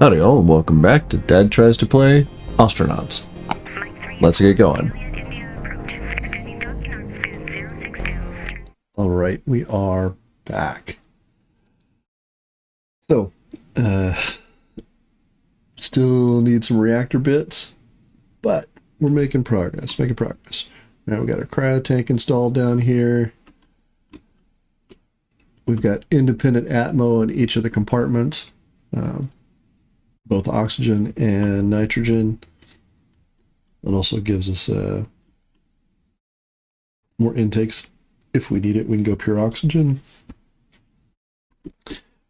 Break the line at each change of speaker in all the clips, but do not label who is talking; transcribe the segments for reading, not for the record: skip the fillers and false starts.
Howdy all, and welcome back to Dad Tries to Play Ostranauts. Let's get going. Alright, we are back. So, still need some reactor bits, but we're making progress, Now we got our cryo tank installed down here. We've got independent atmo in each of the compartments. Both oxygen and nitrogen. It also gives us more intakes if we need it. We can go pure oxygen.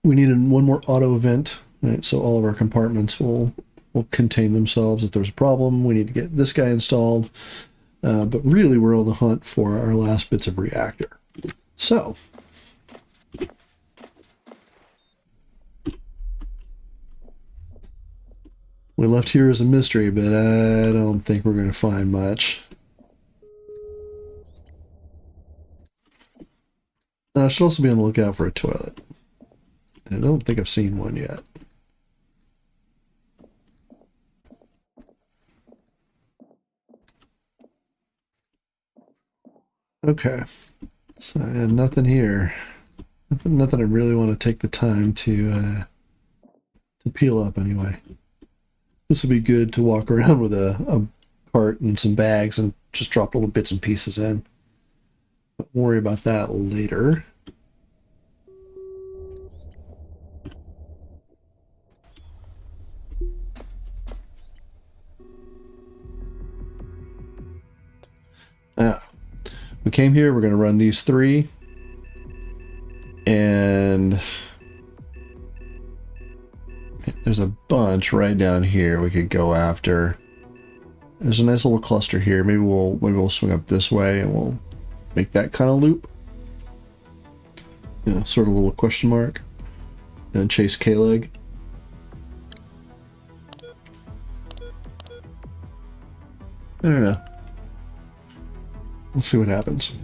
We need one more auto vent, right? So all of our compartments will contain themselves if there's a problem. We need to get this guy installed, but really we're on the hunt for our last bits of reactor. So. We left here as a mystery, but I don't think we're going to find much. I should also be on the lookout for a toilet. I don't think I've seen one yet. Okay. So nothing here. Nothing I really want to take the time to peel up anyway. This would be good to walk around with a cart and some bags and just drop little bits and pieces in. But worry about that later. We came here, we're going to run these three. And there's a bunch right down here we could go after. There's a nice little cluster here. Maybe we'll swing up this way and we'll make that kind of loop. You know, sort of a little question mark. And chase K-leg. I don't know. Let's see what happens.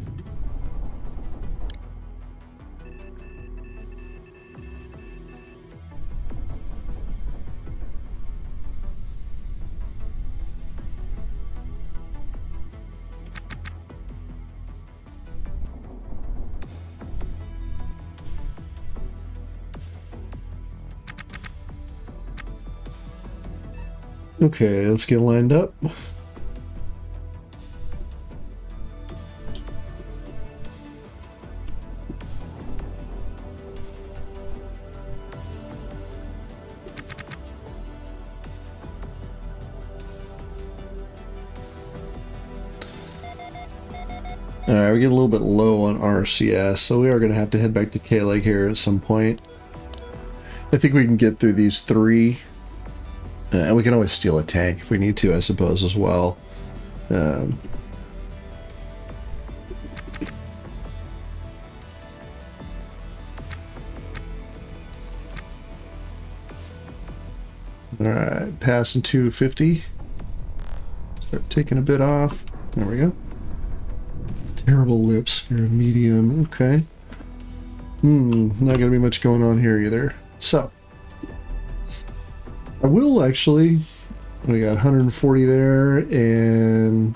Okay, let's get lined up. Alright, we get a little bit low on RCS, so we are going to have to head back to K-leg here at some point. I think we can get through these three. And we can always steal a tank if we need to, I suppose, as well. Alright, passing 250. Start taking a bit off. There we go. Terrible lips. You're a medium. Okay. Not gonna be much going on here either. So. I will actually. We got 140 there and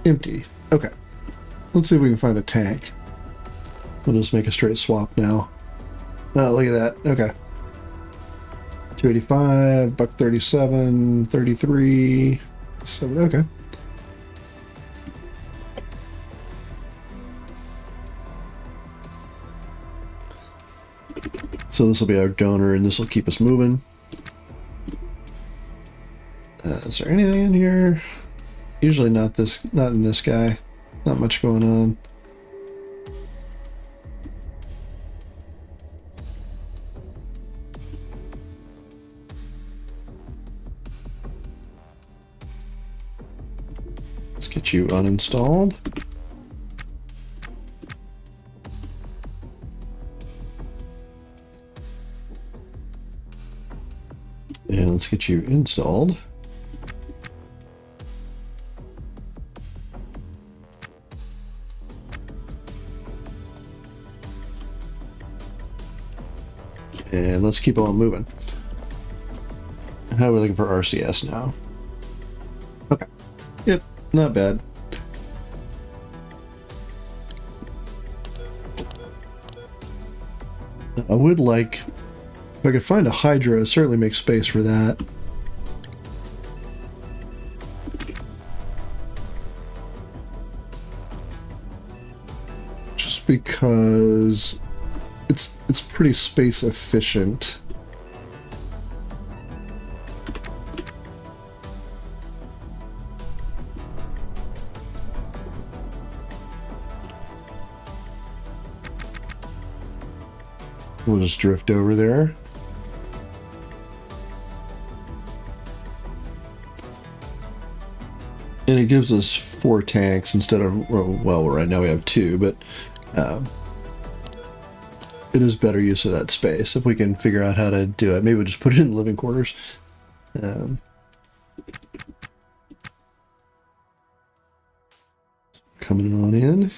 empty. Okay. Let's see if we can find a tank. We'll just make a straight swap now. Oh, look at that. Okay. 285, buck 37, 33, 7. Okay. So this will be our donor, and this will keep us moving. Is there anything in here? Usually not in this guy. Not much going on. Let's get you uninstalled. And let's get you installed. And let's keep on moving. How are we looking for RCS now? Okay. Yep, not bad. I would like, if I could find a Hydra, certainly make space for that. Just because it's pretty space efficient. We'll just drift over there. And it gives us 4 tanks instead of, well, right now we have 2, but it is better use of that space if we can figure out how to do it. Maybe we'll just put it in living quarters. Coming on in.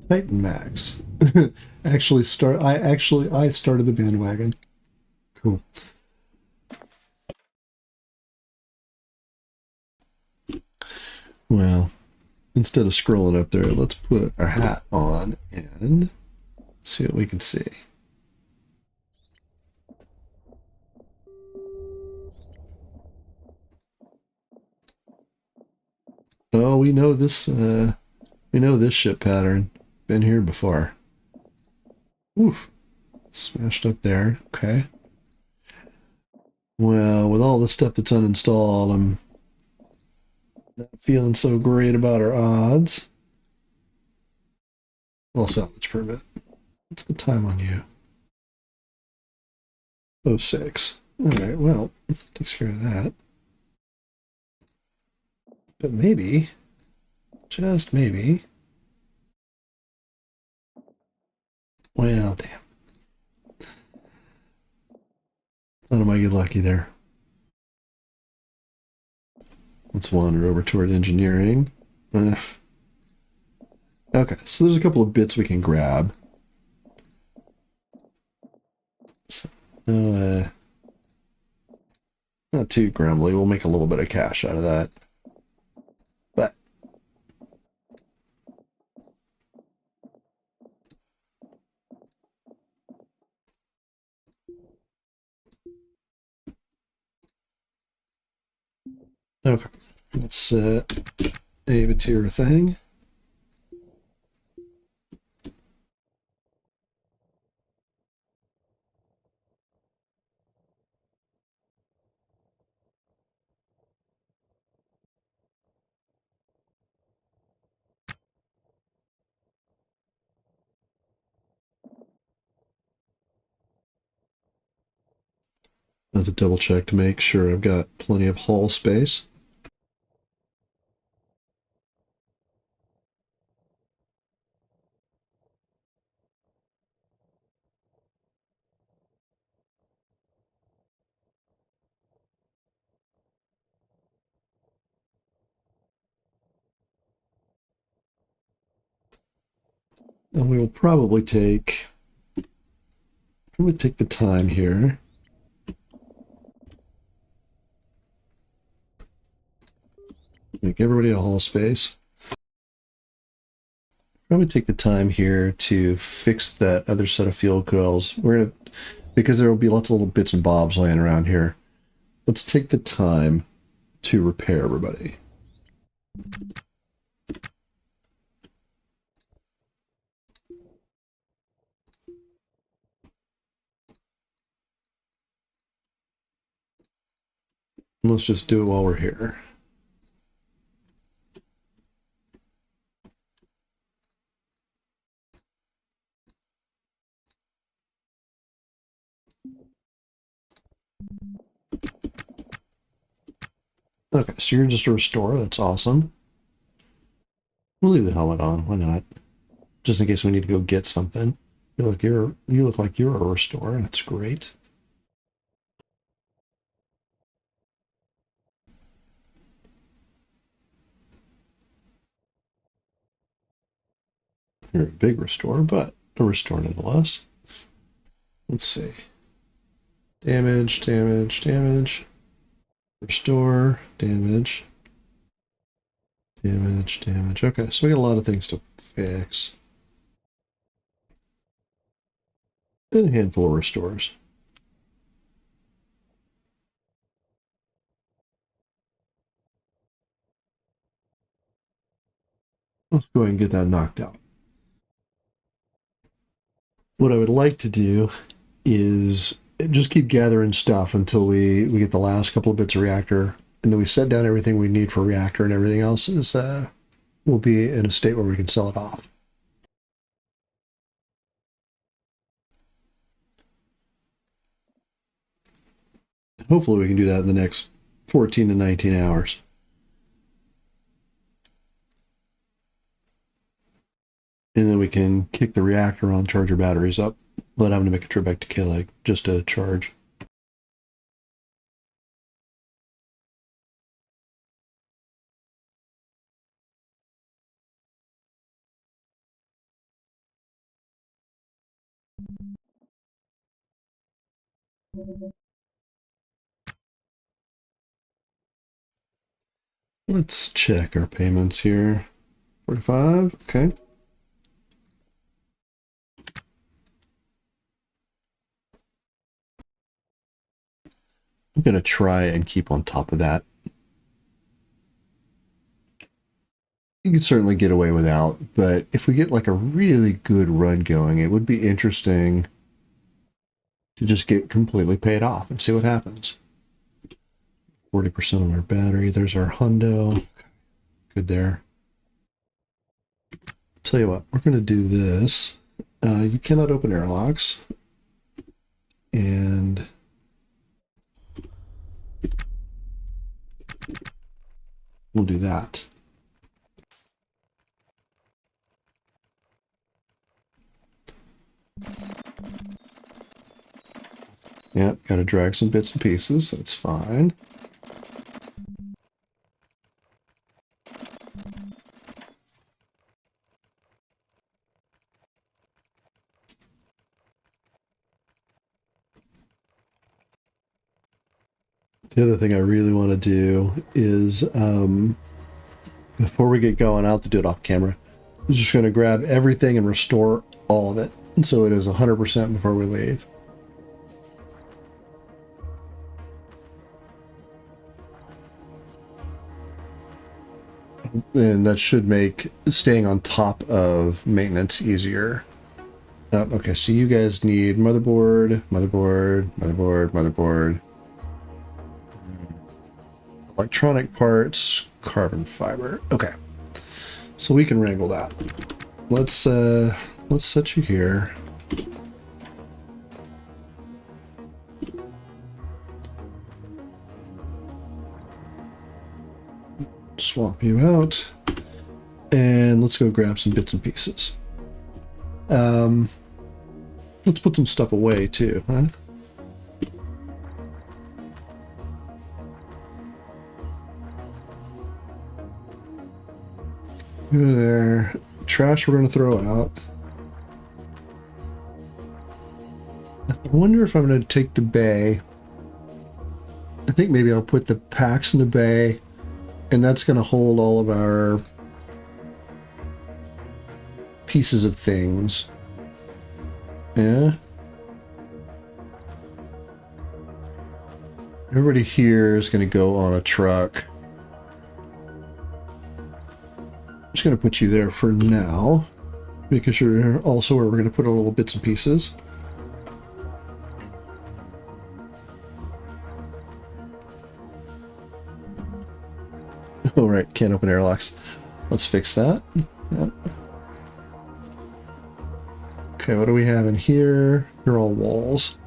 Titan Max. I started the bandwagon. Cool. Well, instead of scrolling up there, let's put our hat on and see what we can see. Oh, we know this ship pattern. Been here before. Oof. Smashed up there. Okay. Well, with all the stuff that's uninstalled, I'm not feeling so great about our odds. Well, salvage permit. What's the time on you? 06. Alright, well, takes care of that. But maybe, just maybe. Well, damn. Thought I might get lucky there. Let's wander over toward engineering. Okay, so there's a couple of bits we can grab. So, no, not too grumbly. We'll make a little bit of cash out of that. But okay, let's a material thing. Let's double check to make sure I've got plenty of hull space. And we will probably take the time here. Make everybody a hull space. Probably take the time here to fix that other set of fuel coils. Because there will be lots of little bits and bobs laying around here. Let's take the time to repair everybody. Let's just do it while we're here. Okay, so you're just a restorer. That's awesome. We'll leave the helmet on. Why not? Just in case we need to go get something. You look like you're a restorer. That's great. Very big restore, but a restore nonetheless. Let's see. Damage, damage, damage. Restore, damage. Damage, damage. Okay, so we got a lot of things to fix. And a handful of restores. Let's go ahead and get that knocked out. What I would like to do is just keep gathering stuff until we get the last couple of bits of reactor, and then we set down everything we need for reactor, and everything else is we'll be in a state where we can sell it off. Hopefully we can do that in the next 14 to 19 hours. And then we can kick the reactor on, charge our batteries up, without having to make a trip back to K-Leg just to charge. Let's check our payments here. 45, okay. I'm going to try and keep on top of that. You could certainly get away without, but if we get like a really good run going, it would be interesting to just get completely paid off and see what happens. 40% on our battery. There's our hundo. Good there. Tell you what, we're going to do this. You cannot open airlocks. And we'll do that. Yep, got to drag some bits and pieces. That's fine. The other thing I really want to do is, before we get going, I'll have to do it off camera. I'm just going to grab everything and restore all of it. And so it is 100% before we leave. And that should make staying on top of maintenance easier. Okay, so you guys need motherboard, motherboard, motherboard, motherboard. Electronic parts, carbon fiber. Okay, so we can wrangle that. Let's set you here. Swap you out, and let's go grab some bits and pieces. Let's put some stuff away too, huh? Go there. Trash we're going to throw out. I wonder if I'm going to take the bay. I think maybe I'll put the packs in the bay, and that's going to hold all of our pieces of things. Yeah. Everybody here is going to go on a truck. I'm just going to put you there for now, because you're also where we're going to put our little bits and pieces. All right, can't open airlocks. Let's fix that. Yep. Okay, what do we have in here? They're all walls.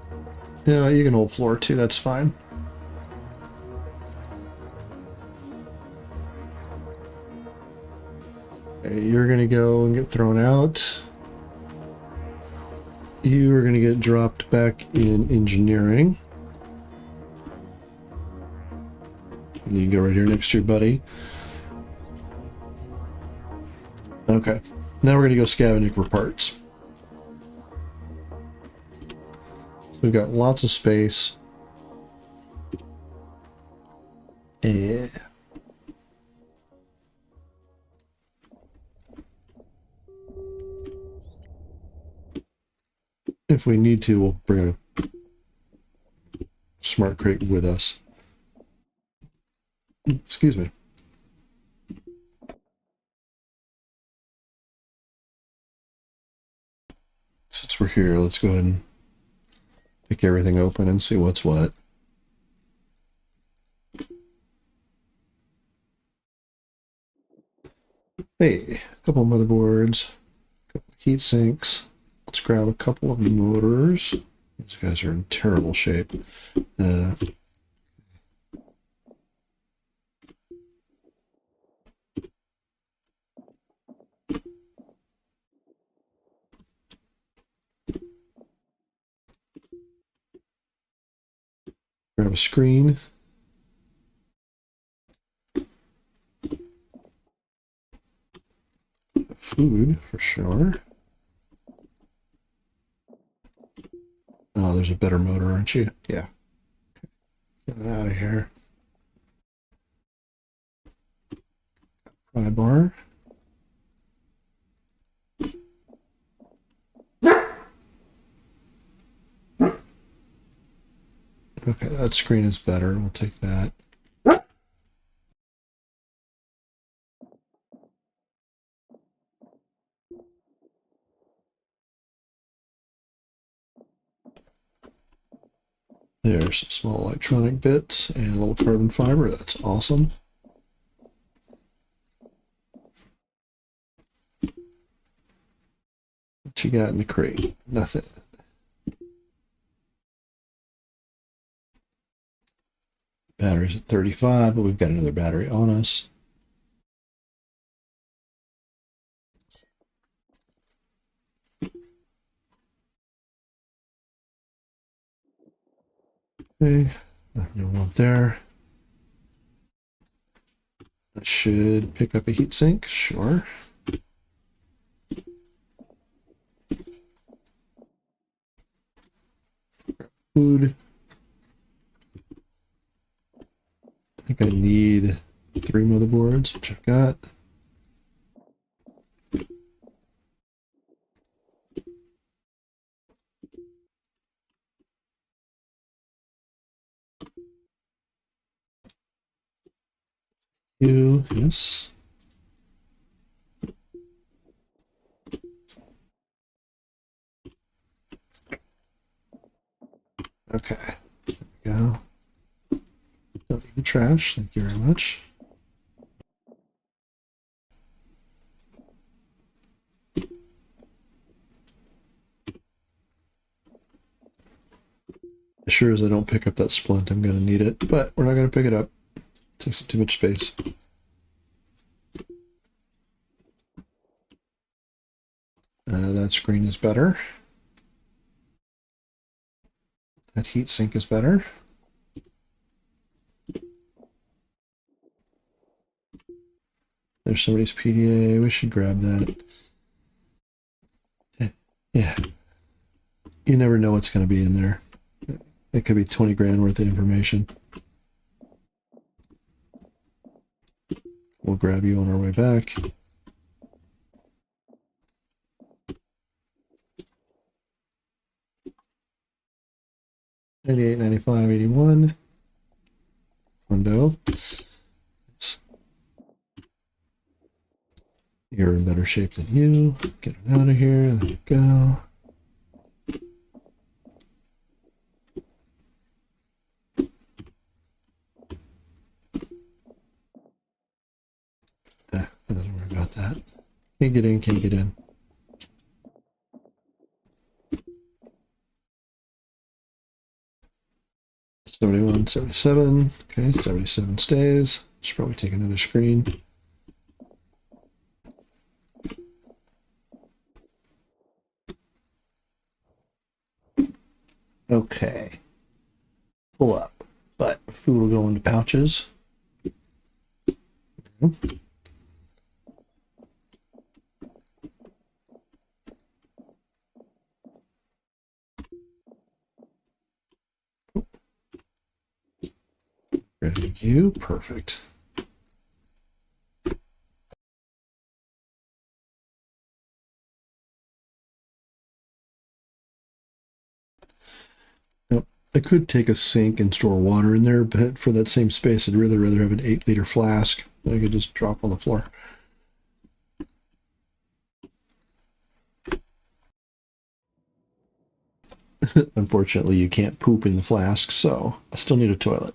Yeah, you can hold floor too, that's fine. Okay, you're gonna go and get thrown out. You are gonna get dropped back in engineering. You can go right here next to your buddy. Okay. Now we're going to go scavenging for parts. So we've got lots of space. Yeah. If we need to, we'll bring a smart crate with us. Excuse me. Since we're here, let's go ahead and pick everything open and see what's what. Hey, a couple of motherboards, a couple of heat sinks. Let's grab a couple of motors. These guys are in terrible shape. Grab a screen. Food, for sure. Oh, there's a better motor, aren't you? Yeah. Get it out of here. Pry bar. Okay, that screen is better. We'll take that. There's some small electronic bits and a little carbon fiber. That's awesome. What you got in the crate? Nothing. Battery's at 35, but we've got another battery on us. Okay, nothing to want there. That should pick up a heatsink, sure. Food. I think I need 3 motherboards, which I've got. Yes. Okay, there we go. Don't need the trash, thank you very much. As sure as I don't pick up that splint, I'm going to need it, but we're not going to pick it up. It takes up too much space. That screen is better. That heatsink is better. There's somebody's PDA. We should grab that. Yeah. You never know what's going to be in there. It could be 20 grand worth of information. We'll grab you on our way back. $98, $95, $81. Window. You're in better shape than you. Get it out of here. There you go. Doesn't worry about that. Can't get in, can't get in. $71, $77. Okay, $77 stays. Should probably take another screen. Okay. Pull up. But food will go into pouches. You perfect. Yep. I could take a sink and store water in there, but for that same space, I'd really rather have an 8-liter flask that I could just drop on the floor. Unfortunately, you can't poop in the flask, so I still need a toilet.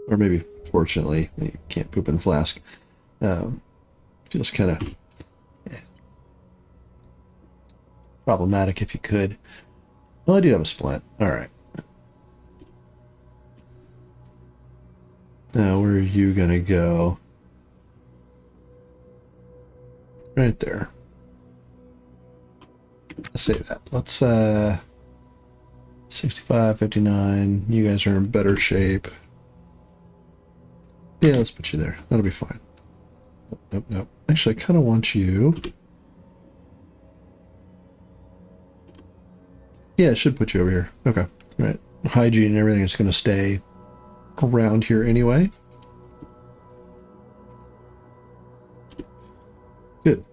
Or maybe, fortunately, you can't poop in the flask. Just kind of problematic if you could. Well, I do have a splint. All right. Now, where are you going to go? Right there. Let's say that. Let's, 65, 59. You guys are in better shape. Yeah, let's put you there. That'll be fine. Nope, nope. Actually, I kind of want you. Yeah, it should put you over here. Okay. All right. Hygiene and everything is going to stay around here anyway. Good.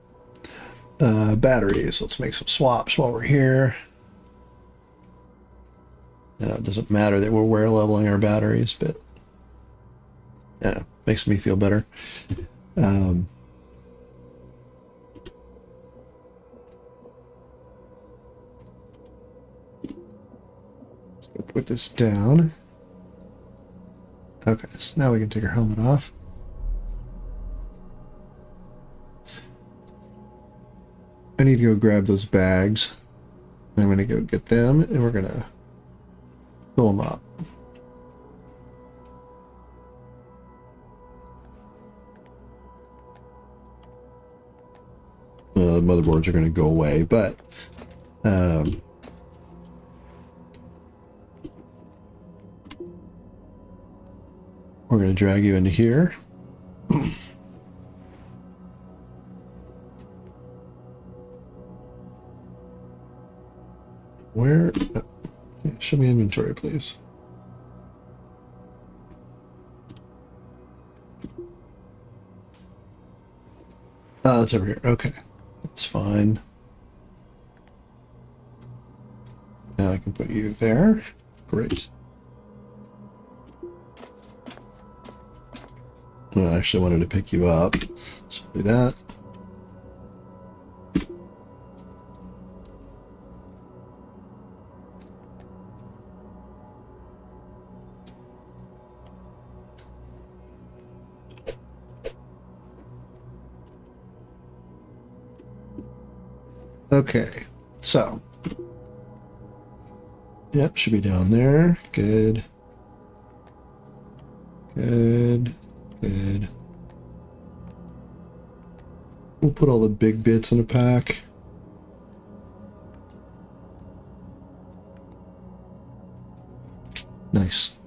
Batteries. Let's make some swaps while we're here. It doesn't matter that we're wear leveling our batteries, but yeah, makes me feel better. Let's go put this down. Okay, so now we can take our helmet off. I need to go grab those bags. I'm going to go get them, and we're going to fill them up. The motherboards are going to go away, but we're going to drag you into here. Where? Show me inventory, please. Oh, it's over here. Okay, that's fine. Now I can put you there. Great. Well, I actually wanted to pick you up, so do that. Okay, so. Yep, should be down there. Good. Good. Good. We'll put all the big bits in a pack. Nice.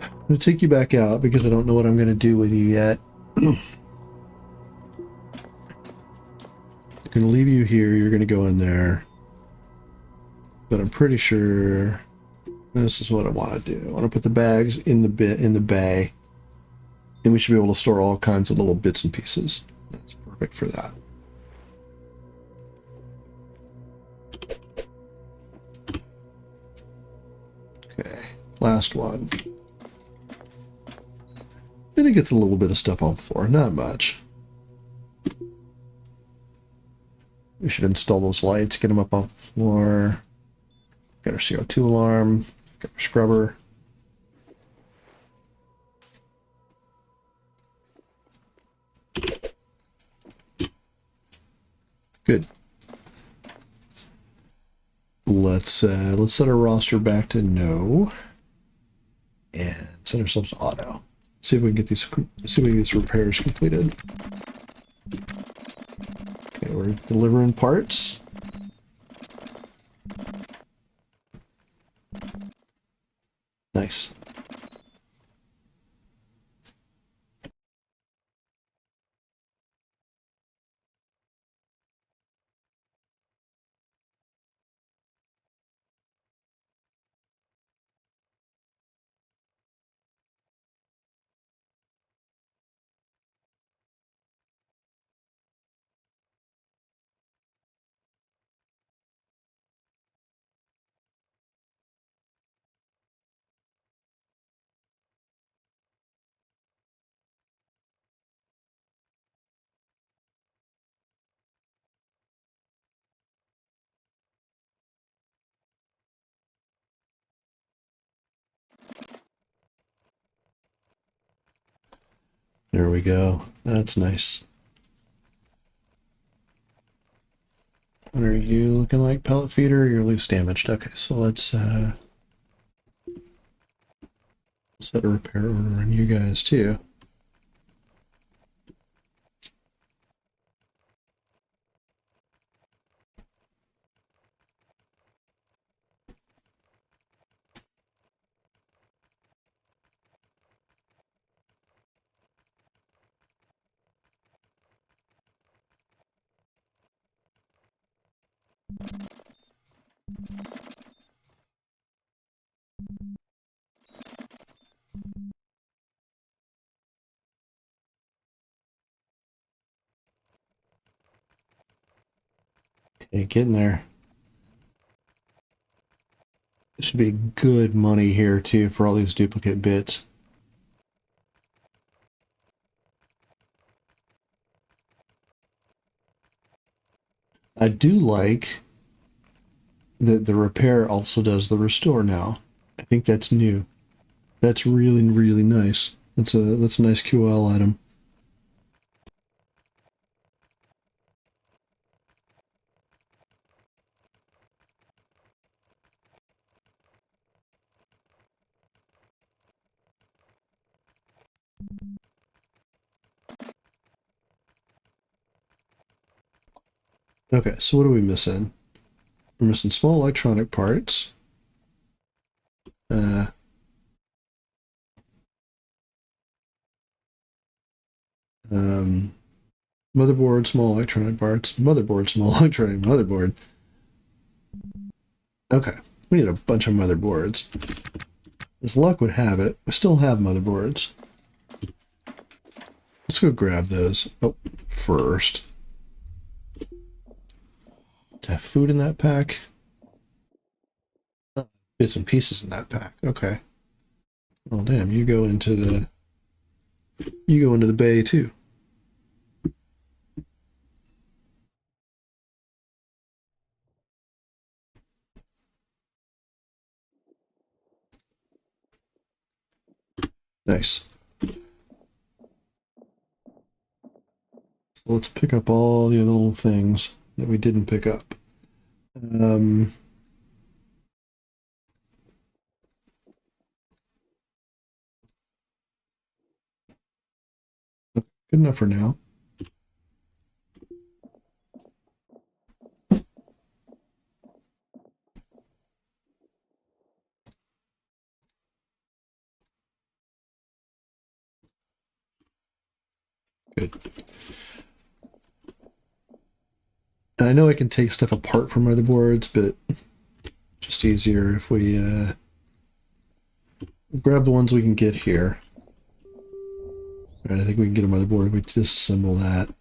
I'm going to take you back out because I don't know what I'm going to do with you yet. I'm going to leave you here. You're going to go in there. But I'm pretty sure this is what I want to do. I want to put the bags in the bay. And we should be able to store all kinds of little bits and pieces. That's perfect for that. Okay, last one. And it gets a little bit of stuff off the floor, not much. We should install those lights, get them up off the floor. Got our CO2 alarm, got our scrubber. Good. Let's set our roster back to no, and set ourselves to auto. See if we can get these. See if we can get these repairs completed. Okay, we're delivering parts. Nice. There we go. That's nice. What are you looking like? Pellet feeder? You're loose damaged. Okay, so let's set a repair order on you guys too. Okay, getting there. There should be good money here too for all these duplicate bits. I do like that the repair also does the restore now. I think that's new. That's really, really nice. That's a nice QL item. Okay, so what are we missing? We're missing small electronic parts. Um, Motherboard, small electronic parts. Motherboard, small electronic motherboard. Okay, we need a bunch of motherboards. As luck would have it, we still have motherboards. Let's go grab those. Oh, first. To have food in that pack. Bits and pieces in that pack. Okay. Well, damn, you go into the bay too. Nice. So let's pick up all the other little things that we didn't pick up. Good enough for now. Good. And I know I can take stuff apart from motherboards, but just easier if we grab the ones we can get here. All right, I think we can get a motherboard. We disassemble that.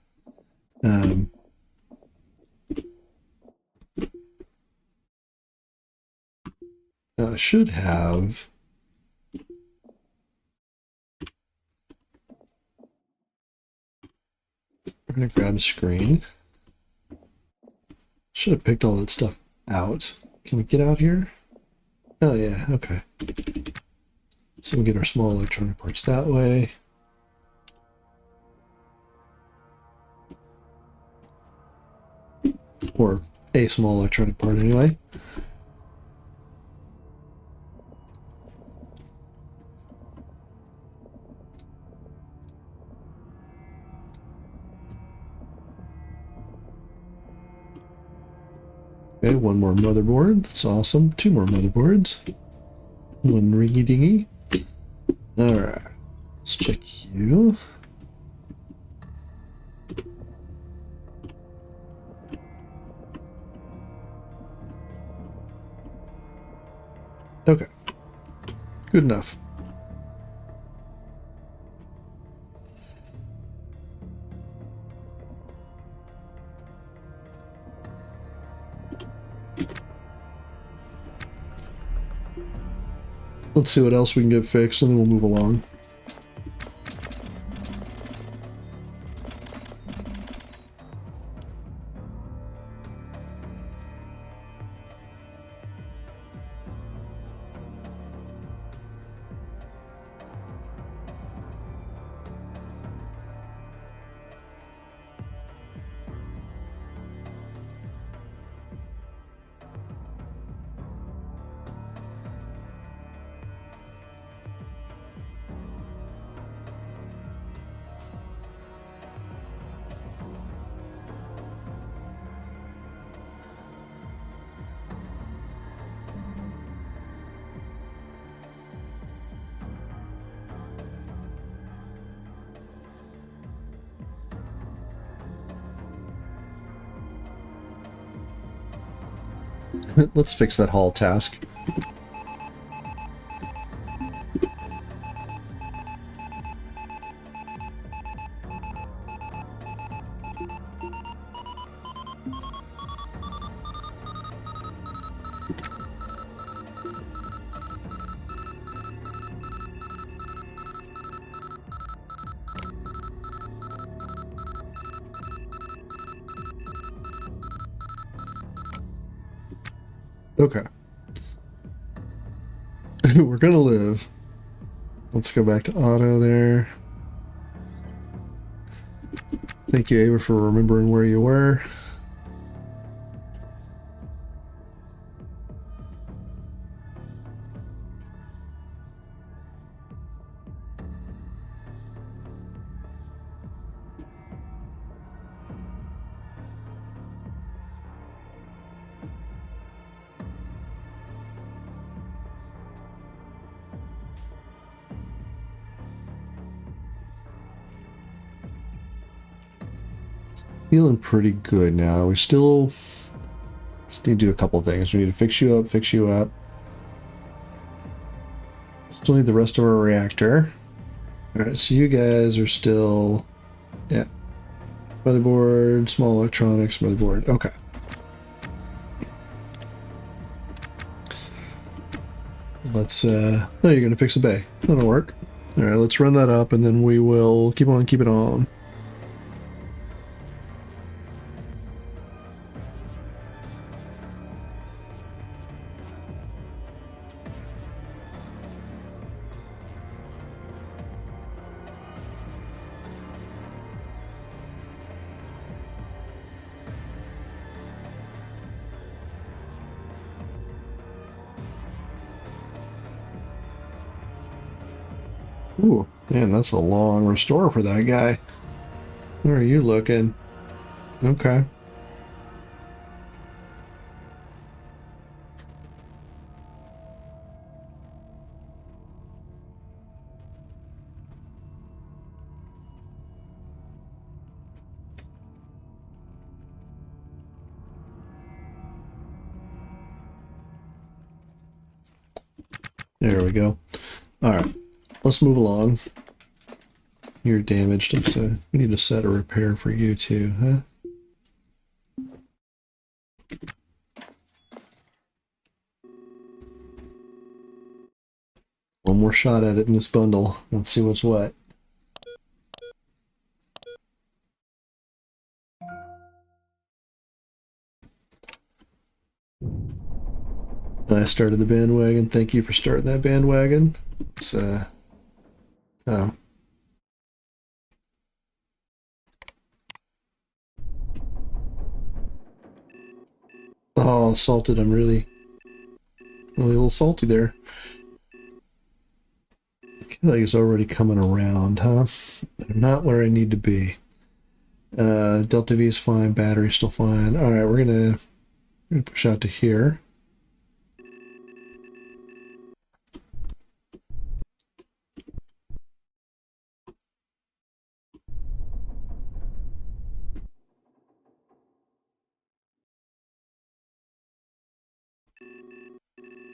I should have. We're gonna grab a screen. Should have picked all that stuff out. Can we get out here? Oh yeah, okay. So we'll get our small electronic parts that way. Or a small electronic part anyway. Okay, one more motherboard. That's awesome. Two more motherboards. One ringy dingy. Alright. Let's check you. Okay. Good enough. Let's see what else we can get fixed, and then we'll move along. Let's fix that hall task. Okay. We're gonna live. Let's go back to auto there. Thank you, Ava, for remembering where you were. Feeling pretty good now. We still need to do a couple things. We need to fix you up, fix you up. Still need the rest of our reactor. Alright, so you guys are still... Yeah. Motherboard, small electronics, motherboard. Okay. Let's, oh, you're gonna fix a bay. That'll work. Alright, let's run that up and then we will keep on keeping on. Ooh, man, that's a long restore for that guy. Where are you looking? Okay. There we go. Alright, let's move along. You're damaged, so we need to set a repair for you too, huh? One more shot at it in this bundle. Let's see what's what. I started the bandwagon. Thank you for starting that bandwagon. It's, oh. Oh, salted. I'm really a little salty there. I feel like it's already coming around, huh? I'm not where I need to be. Delta V is fine. Battery's still fine. All right, we're gonna push out to here.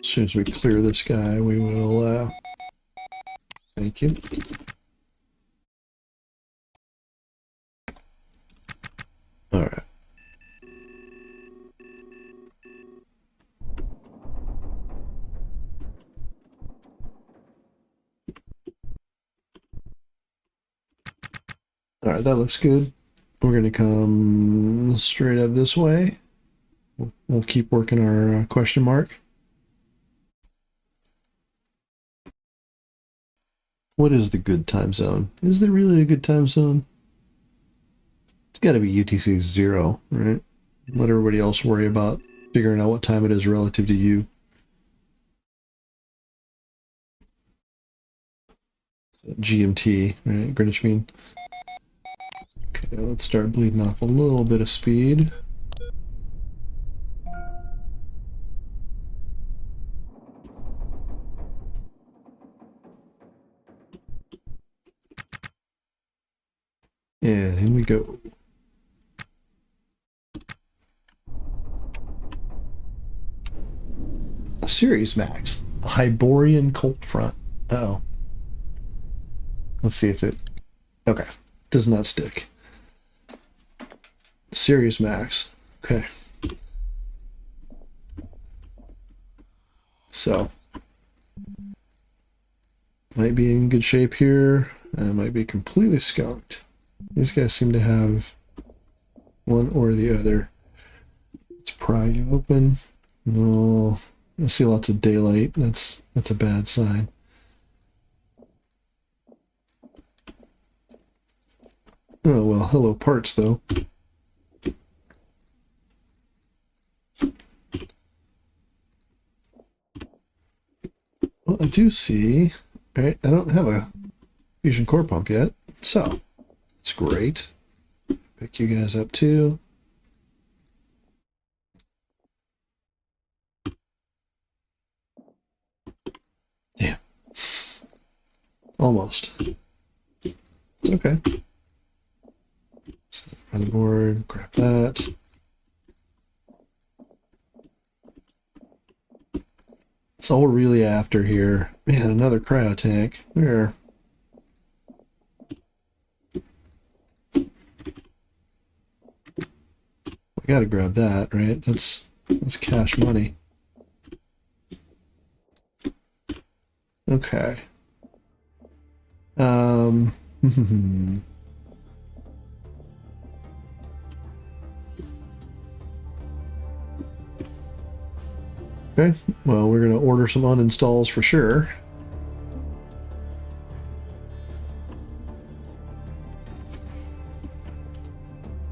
As soon as we clear this guy, we will, thank you. All right. All right, that looks good. We're going to come straight up this way. We'll keep working our question mark. What is the good time zone? Is there really a good time zone? It's got to be UTC 0, right? Let everybody else worry about figuring out what time it is relative to you. GMT, right? Greenwich Mean. Okay, let's start bleeding off a little bit of speed. And in we go. Series Max. A Hyborian cold front. Oh. Let's see if it... Okay. Does not stick. Series Max. Okay. So. Might be in good shape here. Might be completely skunked. These guys seem to have one or the other. Let's pry you open. No. I see lots of daylight. That's a bad sign. Oh well, hello parts though. Well, I do see. Alright, I don't have a fusion core pump yet, so that's great. Pick you guys up too. Damn. Almost. It's okay. Set on the board, grab that. That's all we're really after here. Man, another cryo tank. Where? I gotta grab that, right? That's cash money. Okay. Okay, well, we're going to order some uninstalls for sure.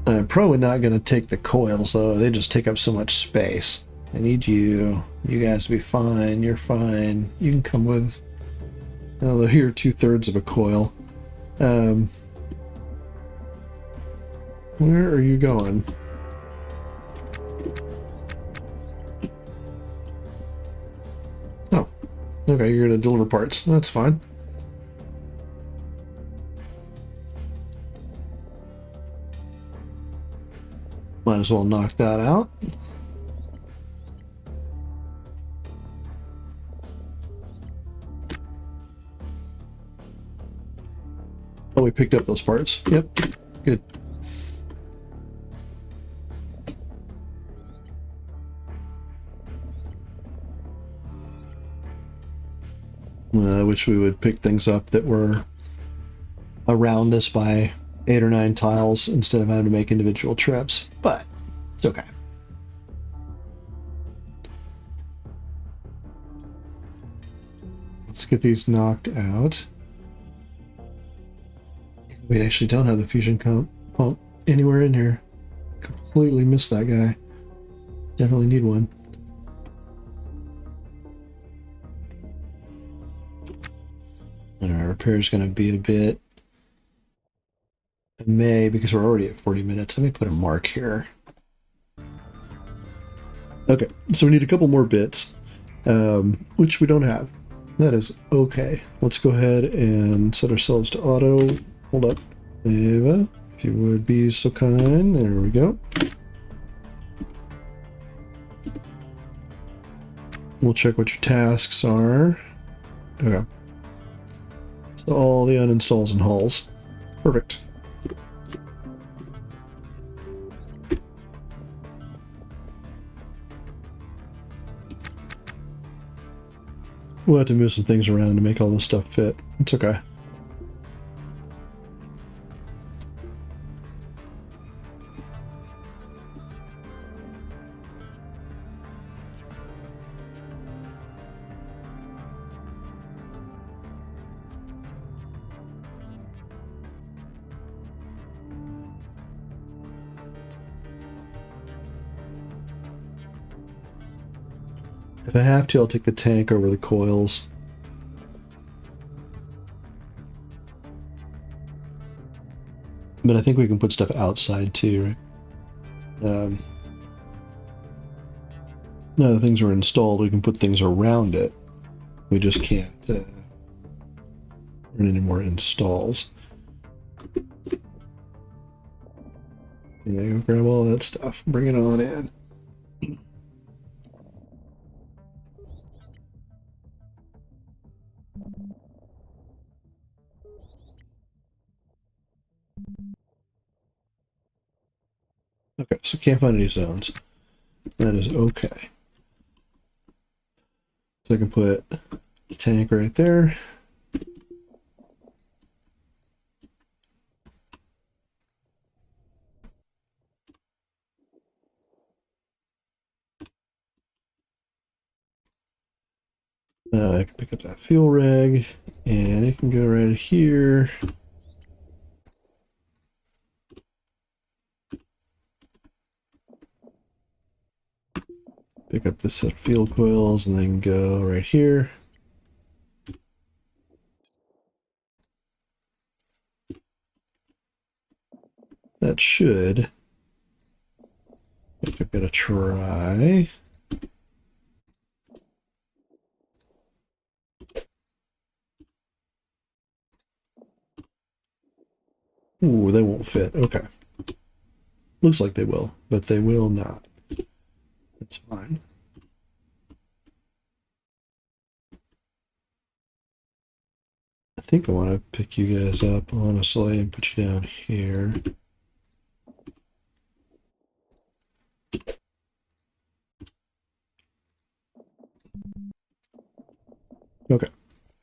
I'm probably not going to take the coils, though. They just take up so much space. I need you guys to be fine. You're fine. You can come with... Well, here, 2/3 of a coil. Where are you going? Oh, okay, you're going to deliver parts. That's fine. Might as well knock that out. Oh, we picked up those parts. Yep, good. I wish we would pick things up that were around us by 8 or 9 tiles instead of having to make individual trips, but it's okay. Let's get these knocked out. We actually don't have the fusion pump anywhere in here. Completely missed that guy. Definitely need one. Alright, repair is going to be a bit... May, because we're already at 40 minutes. Let me put a mark here. Okay, so we need a couple more bits, which we don't have. That is okay. Let's go ahead and set ourselves to auto. Hold up. Eva, if you would be so kind. There we go. We'll check what your tasks are. Okay. So all the uninstalls and hauls. Perfect. We'll have to move some things around to make all this stuff fit. It's okay. If I have to, I'll take the tank over the coils. But I think we can put stuff outside too, right? Now the things are installed, we can put things around it. We just can't run any more installs. Yeah, go grab all that stuff, bring it on in. So can't find any zones. That is okay. So I can put a tank right there. I can pick up that fuel rig, and it can go right here. Pick up this set of fuel coils, and then go right here. That should. I'm gonna try. Ooh, they won't fit. Okay. Looks like they will, but they will not. That's fine. I think I want to pick you guys up, honestly, and put you down here. Okay.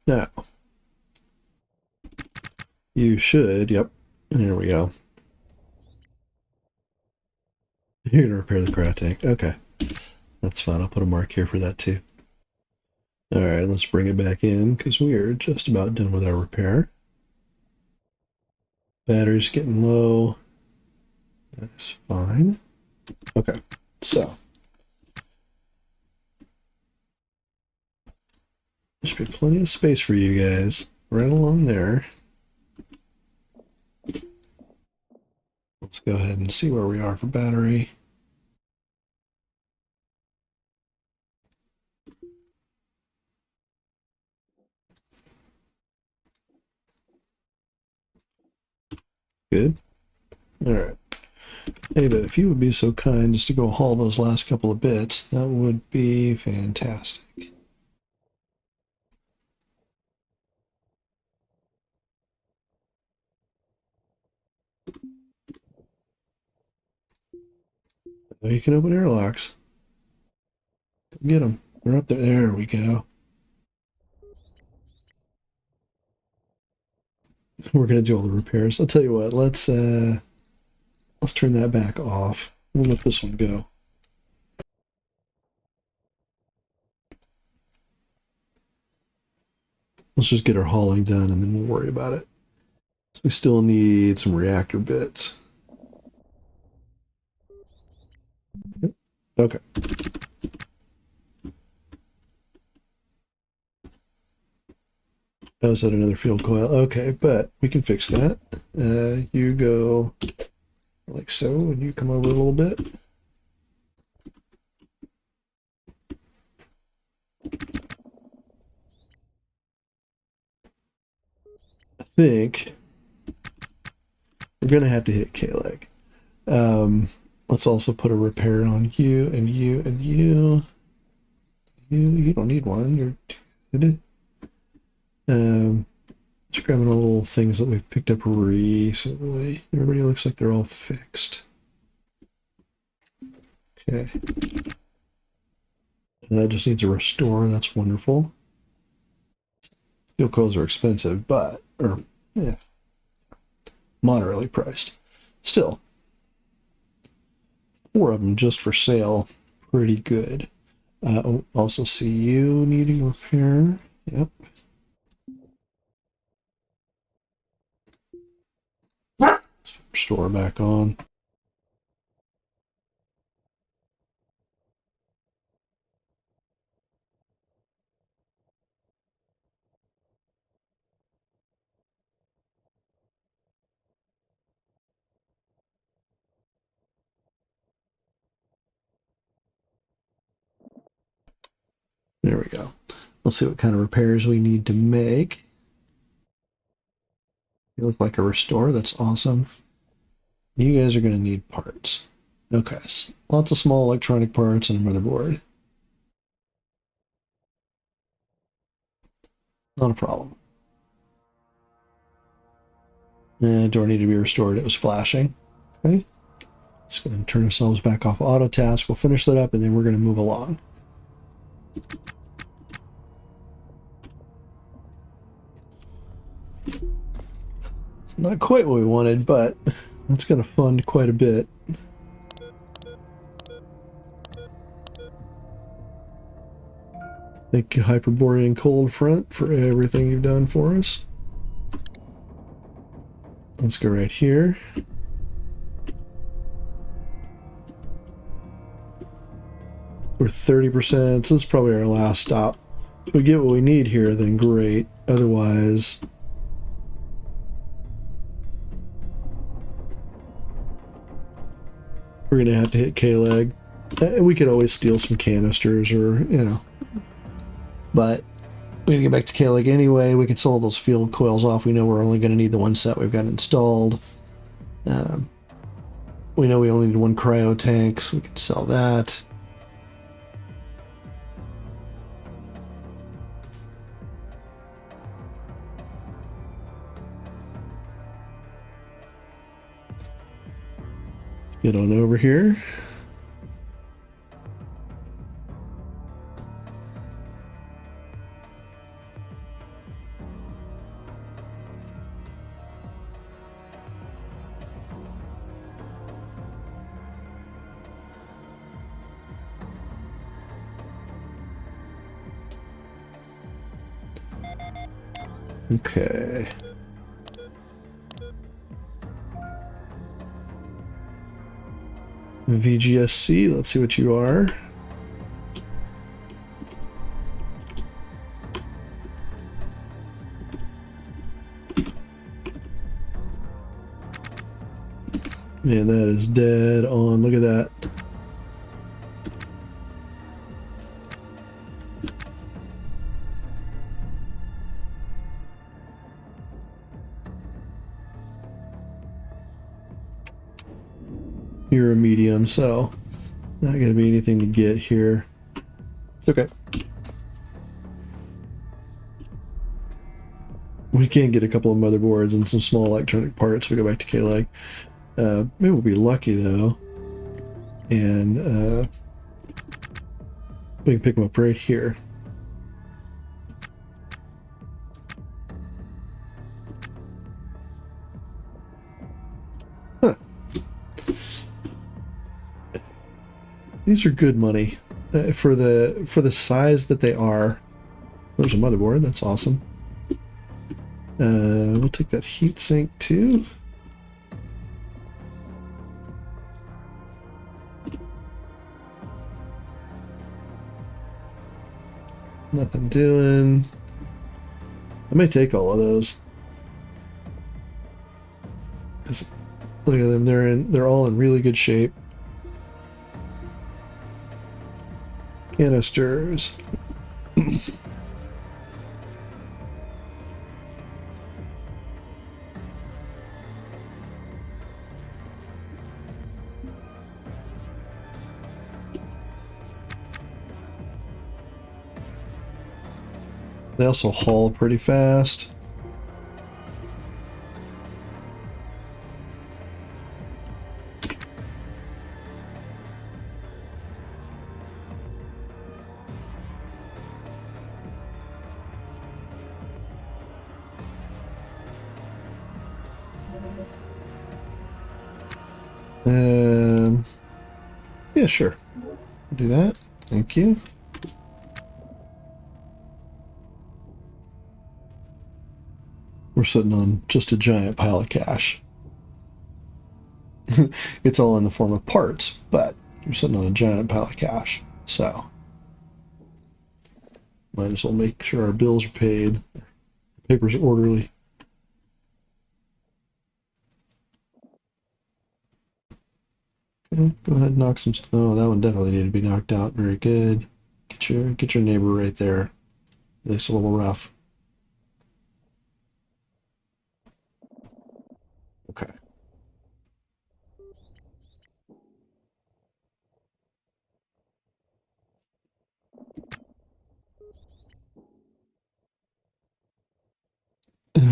Now, you should, yep. And here we go. You're going to repair the cryo tank. Okay. That's fine. I'll put a mark here for that too. All right, let's bring it back in because we are just about done with our repair. Battery's getting low. That is fine. Okay, so there should be plenty of space for you guys right along there. Let's go ahead and see where we are for battery. Good. All right. Hey, but if you would be so kind as to go haul those last couple of bits, that would be fantastic. Now you can open airlocks. Get them. We're up there. There we go. We're gonna do all the repairs. I'll tell you what. Let's turn that back off. We'll let this one go. Let's just get our hauling done and then we'll worry about it. So we still need some reactor bits. Okay. Oh, is that another field coil? Okay, but we can fix that. You go like so, and you come over a little bit. I think we're going to have to hit K-Leg. Let's also put a repair on you and you and you. You don't need one. You're good. Just grabbing all the little things that we've picked up recently. Everybody looks like they're all fixed. Okay. And that just needs a restore. That's wonderful. Fuel coils are expensive, but, yeah, moderately priced. Still, 4 of them just for sale. Pretty good. Also see you needing repair. Yep. Restore back on. There we go. Let's see what kind of repairs we need to make. You look like a restore. That's awesome. You guys are going to need parts. Okay. So lots of small electronic parts and a motherboard. Not a problem. Door needed to be restored. It was flashing. Okay. Let's go ahead and turn ourselves back off auto task. We'll finish that up and then we're going to move along. It's not quite what we wanted, but it's going to fund quite a bit. Thank you, Hyperborean Cold Front, for everything you've done for us. Let's go right here. We're 30%, so this is probably our last stop. If we get what we need here, then great. Otherwise, we're going to have to hit K-Leg. We could always steal some canisters or, you know. But we're going to get back to K-Leg anyway. We can sell those field coils off. We know we're only going to need the one set we've got installed. We know we only need one cryo tank, so we can sell that. Get on over here. Okay. VGSC, let's see what you are. Man, that is dead on. Look at that. You're a medium, so not going to be anything to get here. It's okay. We can get a couple of motherboards and some small electronic parts. We go back to K-Leg. Maybe we'll be lucky though, and we can pick them up right here. Huh. These are good money for the size that they are. There's a motherboard. That's awesome. We'll take that heatsink too. Nothing doing. I may take all of those. Cause look at them, they're all in really good shape. Canisters. They also haul pretty fast. Yeah, sure. Do that. Thank you. We're sitting on just a giant pile of cash. It's all in the form of parts, but you're sitting on a giant pile of cash. So, might as well make sure our bills are paid. Papers are orderly. Okay, go ahead and knock some. Oh, that one definitely needed to be knocked out. Very good. Get your neighbor right there. It's a little rough. Okay.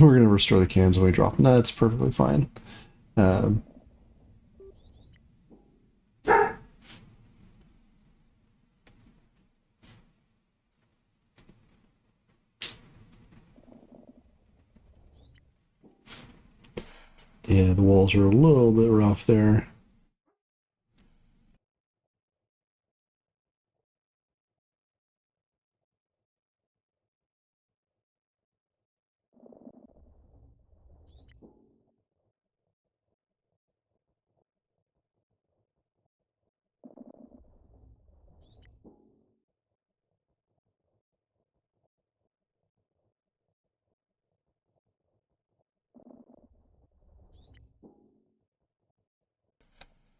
We're going to restore the cans when we drop them. That's perfectly fine. Yeah, the walls are a little bit rough there.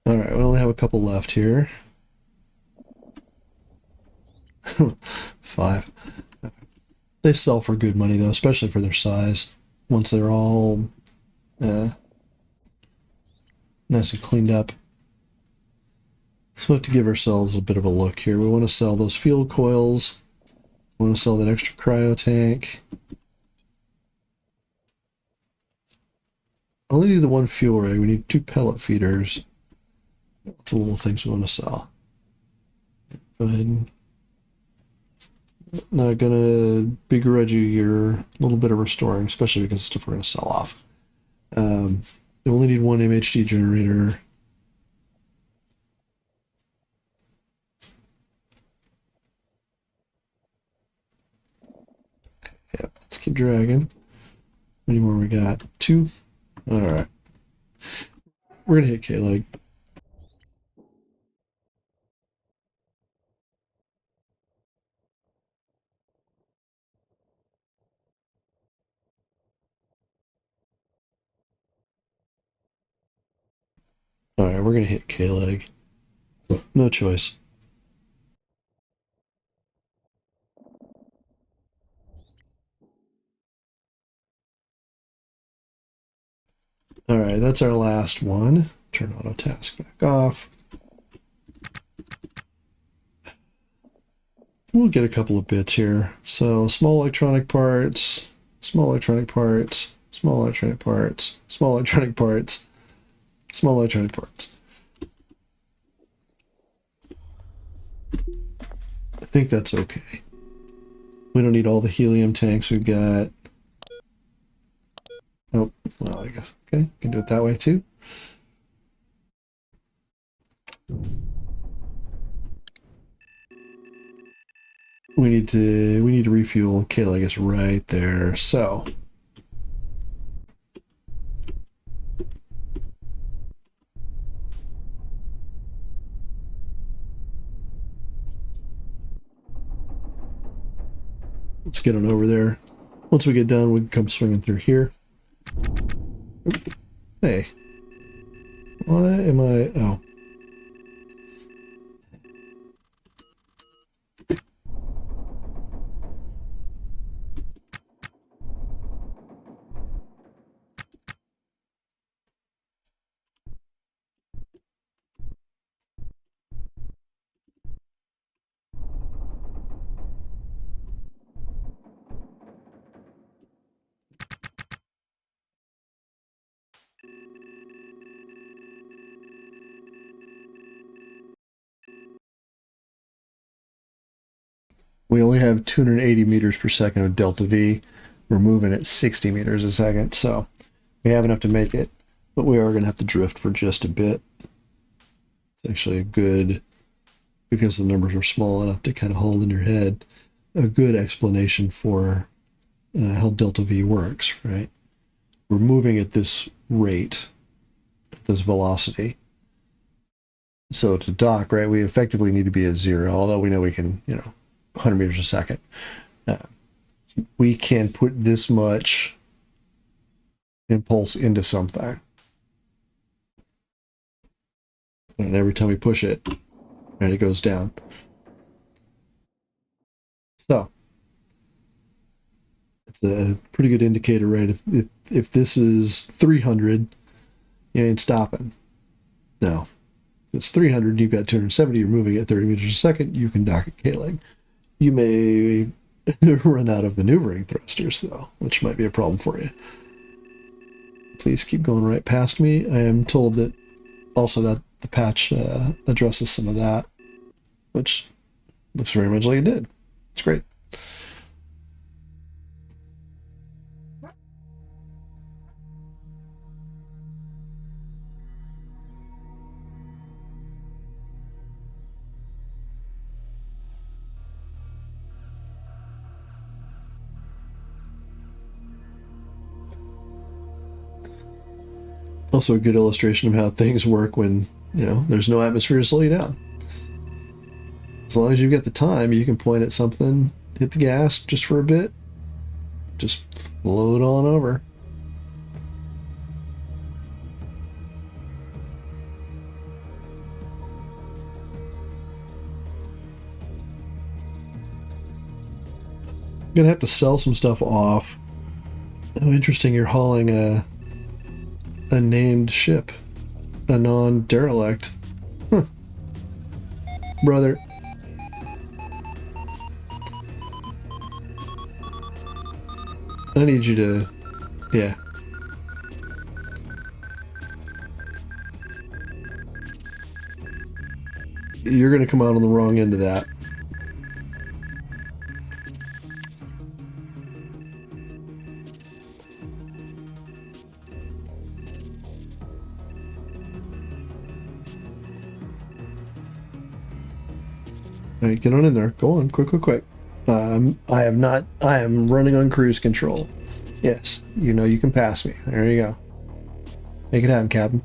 All right, we only have a couple left here. 5. They sell for good money though, especially for their size. Once they're all nice and cleaned up. So we have to give ourselves a bit of a look here. We want to sell those field coils. We want to sell that extra cryo tank. Only need the one fuel rig. We need 2 pellet feeders. Lots of little things we want to sell. Go ahead and not gonna begrudge you your little bit of restoring, especially because it's stuff we're gonna sell off. You only need 1 MHD generator. Yep, let's keep dragging. How many more we got? 2. All right. We're gonna hit K-Leg. All right, we're gonna hit K-Leg. No choice. All right, that's our last one. Turn auto task back off. We'll get a couple of bits here. So small electronic parts, small electronic parts, small electronic parts, small electronic parts, small electronic parts. I think that's okay. We don't need all the helium tanks we've got. Oh, well, I guess. Okay, can do it that way too. We need to refuel. K-Leg is right there. So let's get on over there. Once we get done, we can come swinging through here. Hey, why am I? Oh. We only have 280 meters per second of delta V. We're moving at 60 meters a second, so we have enough to make it, but we are going to have to drift for just a bit. It's actually a good, because the numbers are small enough to kind of hold in your head, a good explanation for how delta V works, right? We're moving at this rate, at this velocity. So to dock, right, we effectively need to be at 0, although we know we can, 100 meters a second. We can put this much impulse into something. And every time we push it, and it goes down. So it's a pretty good indicator, right? If this is 300, you ain't stopping. No. If it's 300, you've got 270, you're moving at 30 meters a second, you can dock at K-Leg. You may run out of maneuvering thrusters, though, which might be a problem for you. Please keep going right past me. I am told that also that the patch addresses some of that, which looks very much like it did. It's great. Also a good illustration of how things work when, there's no atmosphere to slow you down. As long as you've got the time, you can point at something, hit the gas just for a bit, just float on over. I'm gonna have to sell some stuff off. Oh, interesting, you're hauling a named ship. A non-derelict. Huh. Brother. I need you to... Yeah. You're gonna come out on the wrong end of that. Alright, get on in there. Go on, quick. I am running on cruise control. Yes, you can pass me. There you go. Make it happen, Captain.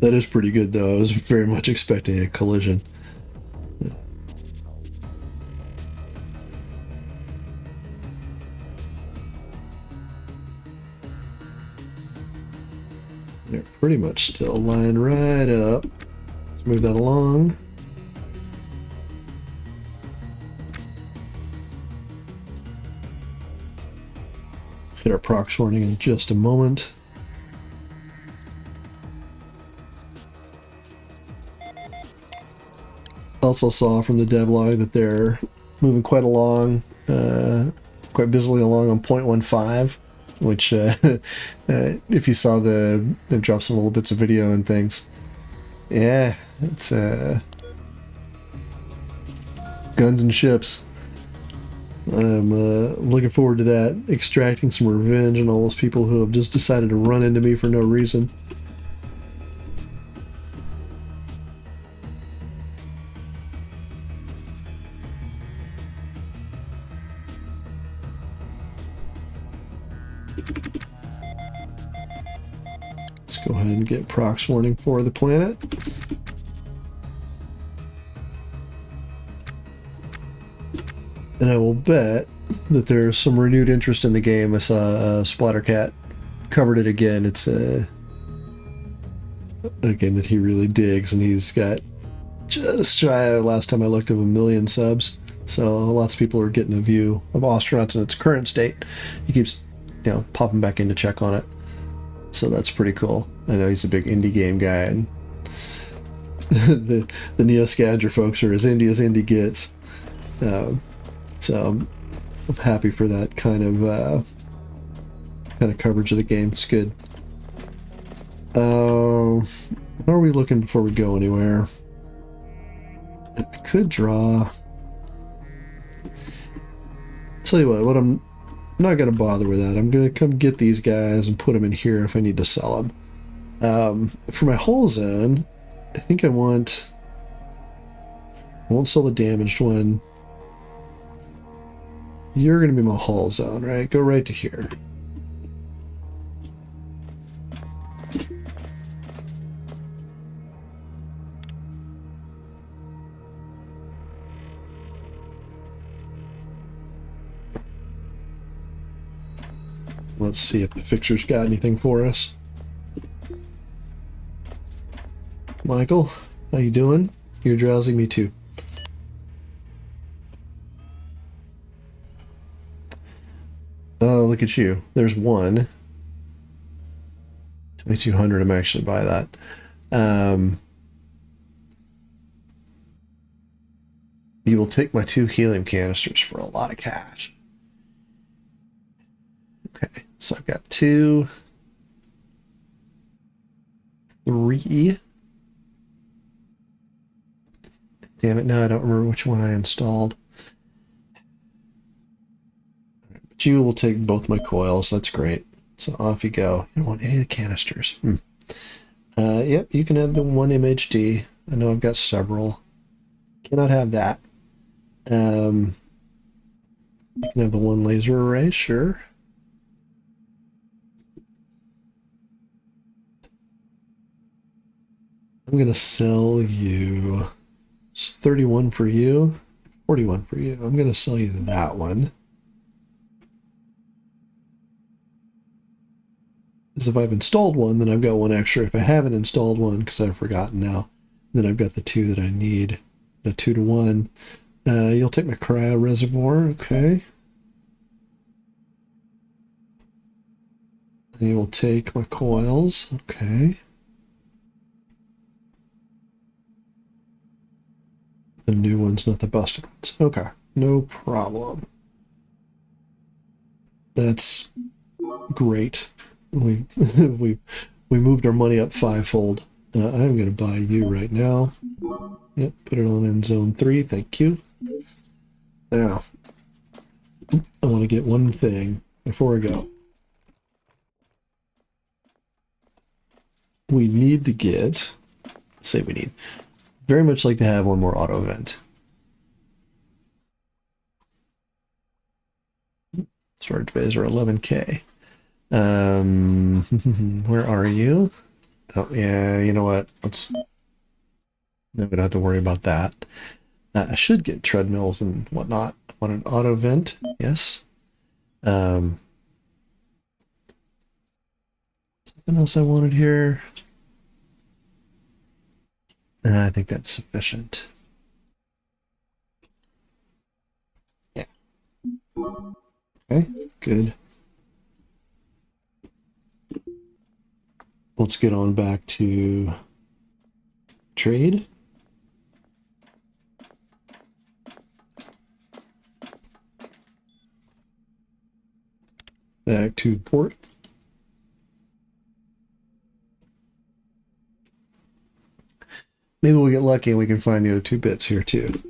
That is pretty good, though. I was very much expecting a collision. They're pretty much still lined right up. Let's move that along. Hit our prox warning in just a moment. Also saw from the devlog that they're moving quite busily along on 0.15, which if you saw they've dropped some little bits of video and things. Yeah, it's guns and ships. I'm looking forward to that, extracting some revenge on all those people who have just decided to run into me for no reason. Let's go ahead and get prox warning for the planet. And I will bet that there's some renewed interest in the game. I saw Splattercat covered it again. It's a game that he really digs, and he's got just shy of, last time I looked, of 1 million subs. So lots of people are getting a view of Ostranauts in its current state. He keeps, popping back in to check on it. So that's pretty cool. I know he's a big indie game guy, and the Neo Scavenger folks are as indie gets. So I'm happy for that kind of coverage of the game. It's good. How are we looking before we go anywhere? I could draw. Tell you what I'm not going to bother with that. I'm going to come get these guys and put them in here if I need to sell them. For my hull zone, I think I won't sell the damaged one. You're going to be my hull zone, right? Go right to here. Let's see if the fixture's got anything for us. Michael, how you doing? You're drowsing me too. Oh, look at you. There's one. 2,200, I'm actually buy that. You will take my 2 helium canisters for a lot of cash. Okay, so I've got 2, 3. Damn it, no, I don't remember which one I installed. But you will take both my coils, that's great. So off you go. You don't want any of the canisters. Yep, you can have the 1 MHD. I know I've got several. Cannot have that. You can have the 1 laser array, sure. I'm going to sell you. It's 31 for you, 41 for you. I'm going to sell you that one. As if I've installed one, then I've got one extra. If I haven't installed one, because I've forgotten now, then I've got the two that I need. A 2-to-1. You'll take my cryo reservoir, okay. And you will take my coils, okay. The new ones, not the busted ones. Okay, no problem. That's great. We we moved our money up 5-fold. I'm going to buy you right now. Yep, put it on in zone 3. Thank you. Now, I want to get one thing before I go. We need to get, very much like to have one more auto event. Storage bays are 11K. Where are you? Oh, yeah, you know what? We don't have to worry about that. I should get treadmills and whatnot. I want an auto vent, yes. Something else I wanted here. I think that's sufficient. Yeah. Okay, good. Let's get on back to trade. Back to the port. Maybe we'll get lucky and we can find the other 2 bits here too.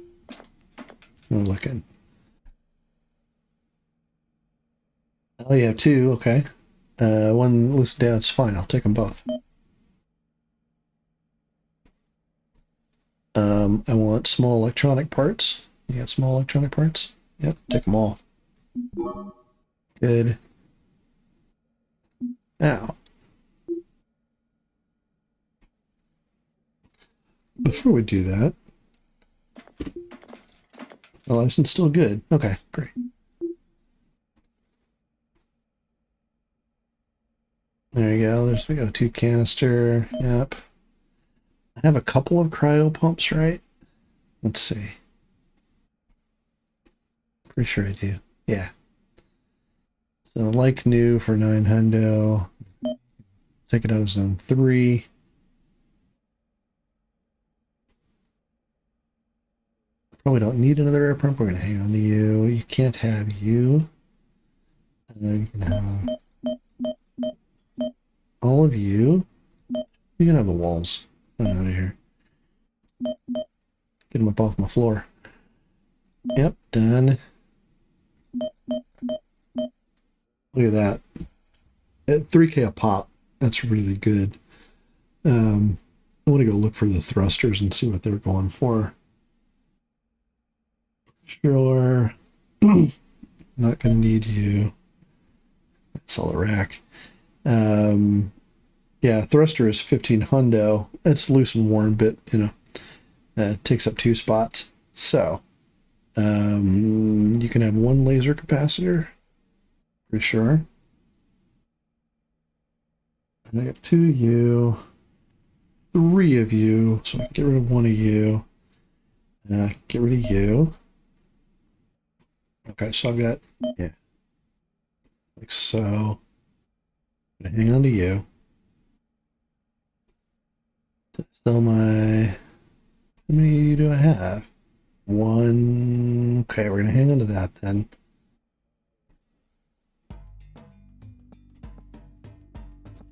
We're looking. Oh, you have 2, okay. One loose down, it's fine. I'll take them both. I want small electronic parts. You got small electronic parts? Yep, take them all. Good. Now, before we do that, the license still good. Okay, great. There you go. We got a 2 canister. Yep. I have a couple of cryo pumps, right? Let's see. Pretty sure I do. Yeah. So like new for 900. Take it out of zone 3. Probably don't need another air pump. We're going to hang on to you. You can't have you. You can have all of you. You can have the walls. I'm out of here. Get them up off my floor. Yep, done. Look at that. At 3K a pop. That's really good. I want to go look for the thrusters and see what they're going for. Sure. Not going to need you. Let's sell the rack. Yeah, thruster is 15 hundo. It's loose and worn, but it takes up 2 spots. So you can have 1 laser capacitor for sure. And I got 2 of you, 3 of you. So I can get rid of 1 of you. Get rid of you. Okay, so I've got, yeah, like so. I'm gonna hang on to you. So how many of you do I have? 1. Okay, we're gonna hang on to that then.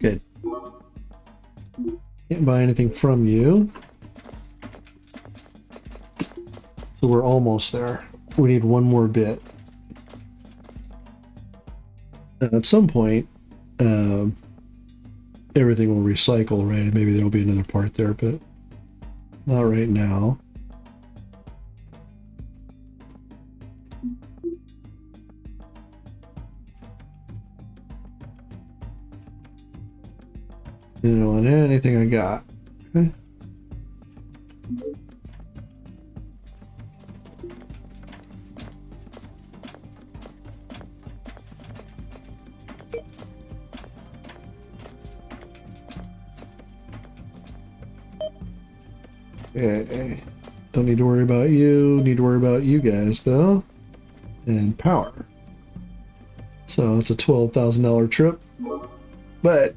Good. Can't buy anything from you. So we're almost there. We need 1 more bit. At some point, everything will recycle, right? And maybe there'll be another part there, but not right now. You know, on anything I got. Okay. Okay. Don't need to worry about you. Need to worry about you guys, though. And power. So it's a $12,000 trip. But...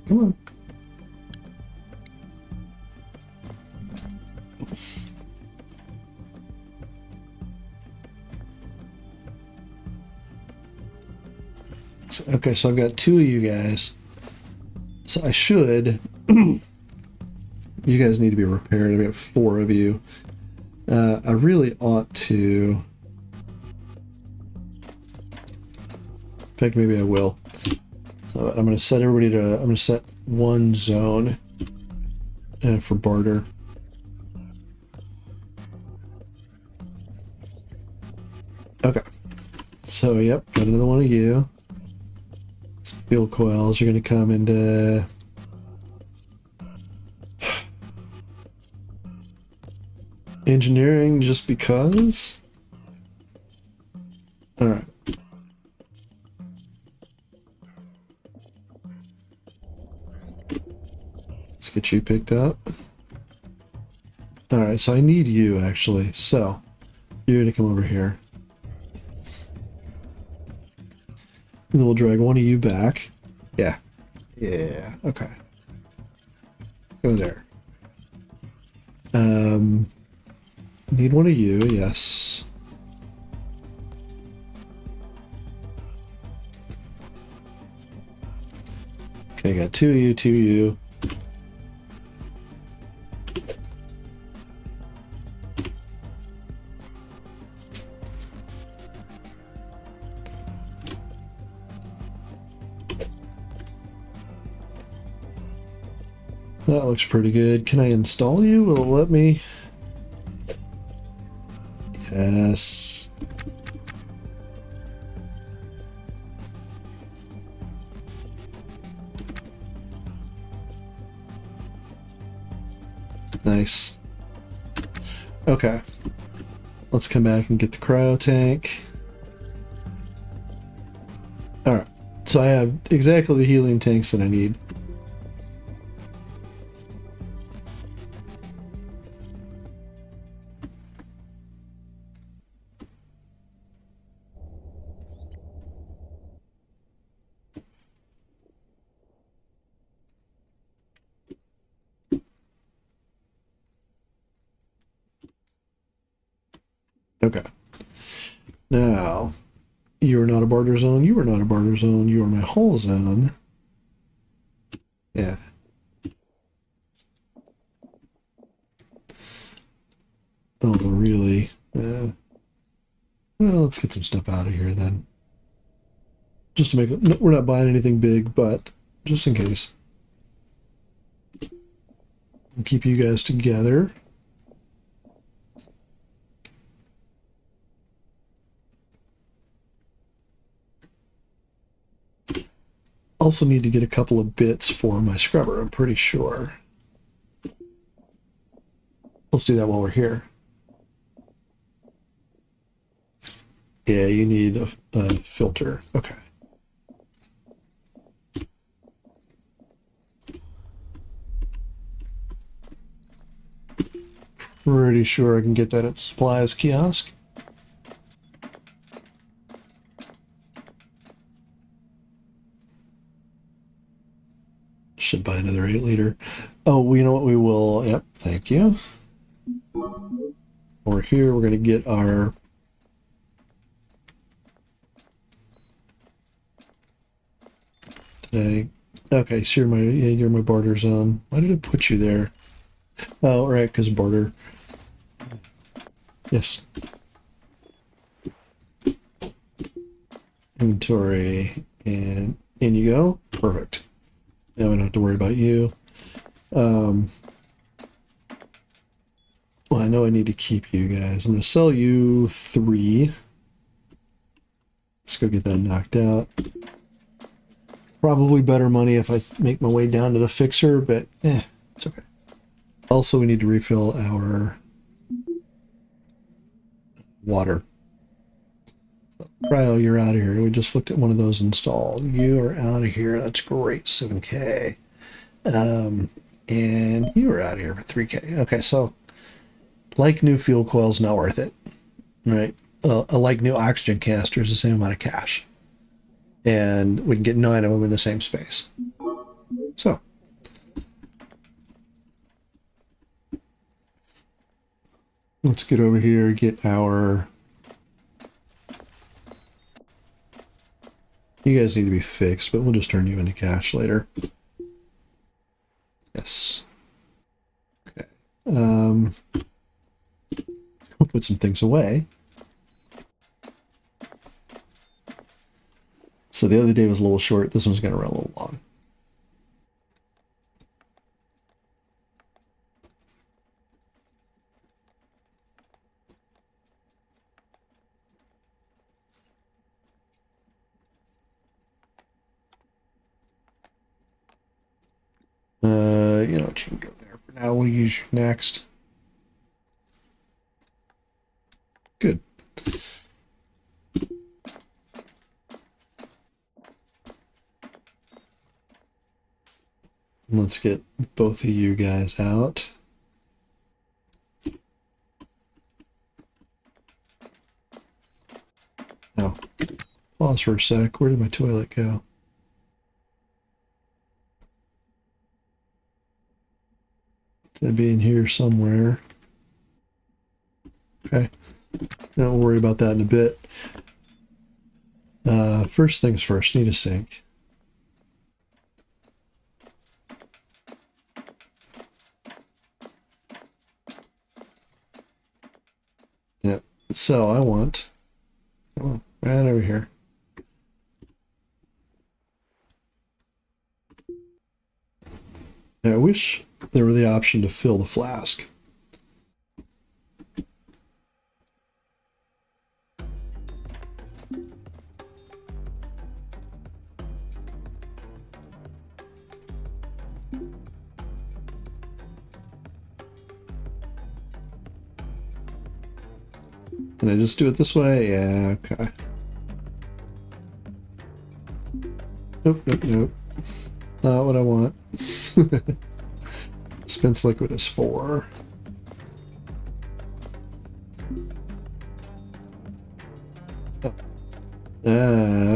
come on. Okay, so I've got 2 of you guys. So I should... you guys need to be repaired. I've got 4 of you. I really ought to... in fact, maybe I will. So I'm going to set everybody to... I'm going to set 1 zone for barter. Okay. So, yep, got another one of you. Field coils are going to come into... engineering just because? Alright. Let's get you picked up. Alright, so I need you actually. So, you're going to come over here. And then we'll drag one of you back. Yeah. Yeah. Okay. Go there. Need one of you, yes. Okay, got 2 of you, 2 of you. That looks pretty good. Can I install you? Will it let me? Yes. Nice. Okay. Let's come back and get the cryo tank. Alright. So I have exactly the helium tanks that I need. Okay. Now, you are not a barter zone. You are not a barter zone. You are my whole zone. Yeah. Oh, really? Well, let's get some stuff out of here then. Just to make it... no, we're not buying anything big, but just in case. I'll keep you guys together. Also need to get a couple of bits for my scrubber, I'm pretty sure. Let's do that while we're here. Yeah, you need a filter. Okay. Pretty sure I can get that at Supplies Kiosk. Should buy another 8 liter. Oh, well, you know what? We will. Yep. Thank you. Over here, we're going to get our... today. Okay, so you're my barter zone. Why did it put you there? Oh, right, because barter. Yes. Inventory, and in you go. Perfect. Now we don't have to worry about you. Well, I know I need to keep you guys. I'm going to sell you 3. Let's go get that knocked out. Probably better money if I make my way down to the fixer, but it's okay. Also, we need to refill our water. So, cryo, you're out of here. We just looked at one of those installed. You are out of here. That's great. 7K. And you were out here for 3K. Okay, so like new fuel coils, not worth it. Right? A like new oxygen canister is the same amount of cash. And we can get 9 of them in the same space. So. Let's get over here, get our... You guys need to be fixed, but we'll just turn you into cash later. Yes. Okay. We'll put some things away. So the other day was a little short. This one's going to run a little long. You know what, you can go there for now. We'll use you next. Good. Let's get both of you guys out. Now, pause for a sec. Where did my toilet go? It'd be in here somewhere. Okay. Don't worry about that in a bit. First things first, need a sink. Yep. So I want, oh, right over here. Now, I wish there were the option to fill the flask. Can I just do it this way? Yeah, okay. Nope, nope, nope. Not what I want. Dispense liquid is 4. Oh.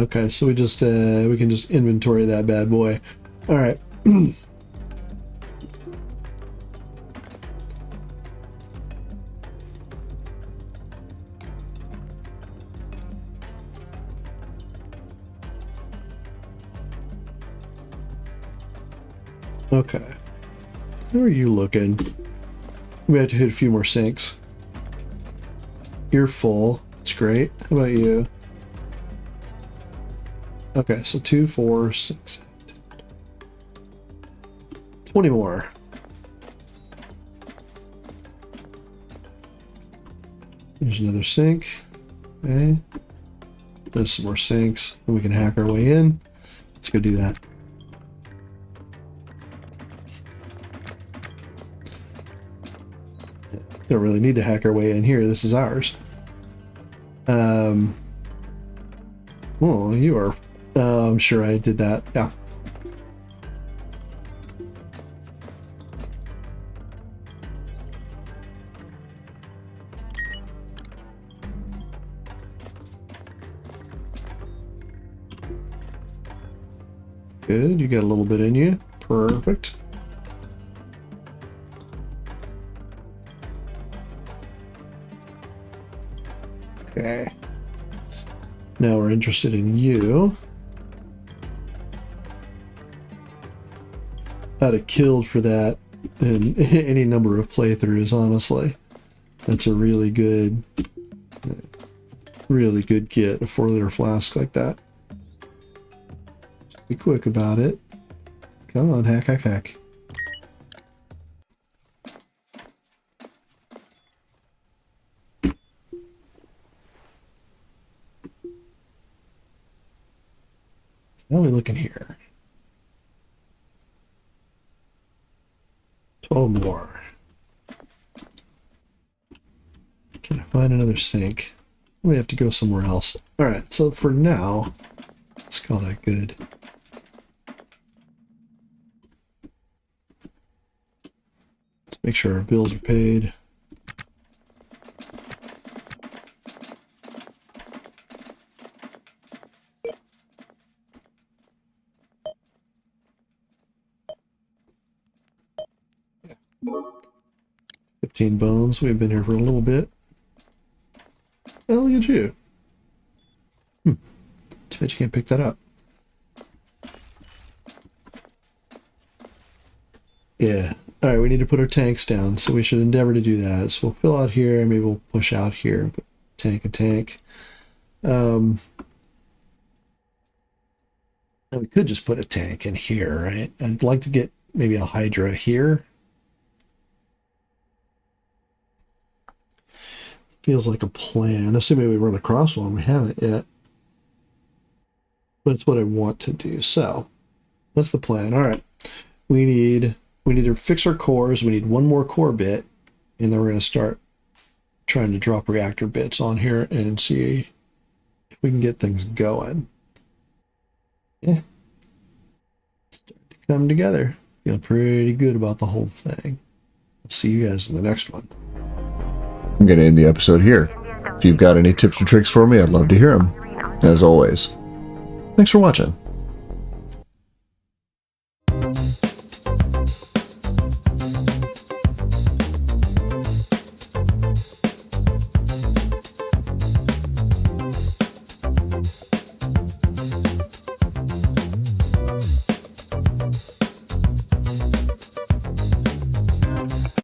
Okay, so we just we can just inventory that bad boy. All right. Okay. How are you looking? We have to hit a few more sinks. You're full. That's great. How about you? Okay, so 2, 4, 6, 8. 20 more. There's another sink. Okay. There's some more sinks. And we can hack our way in. Let's go do that. Don't really need to hack our way in here. This is ours. Well, you are. I'm sure I did that. Yeah. Good. You got a little bit in you. Perfect. Okay. Now we're interested in you. I'd have killed for that in any number of playthroughs, honestly. That's a really good get, a 4-liter flask like that. Just be quick about it. Come on, hack, hack, hack. How are we looking here? 12 more. Can I find another sink? We have to go somewhere else. All right, so for now, let's call that good. Make sure our bills are paid. Yeah. 15 bones. We've been here for a little bit. Oh, look at you. Too bad you can't pick that up. Yeah. All right, we need to put our tanks down, so we should endeavor to do that. So we'll fill out here, maybe we'll push out here and put tank and tank. And we could just put a tank in here, right? I'd like to get maybe a Hydra here. Feels like a plan. Assuming we run across one, we haven't yet. But it's what I want to do. So that's the plan. All right. We need to fix our cores. We need one more core bit, and then we're going to start trying to drop reactor bits on here and see if we can get things going. Yeah. Start to come together. Feel pretty good about the whole thing. I'll see you guys in the next one.
I'm going to end the episode here. If you've got any tips or tricks for me, I'd love to hear them. As always, thanks for watching.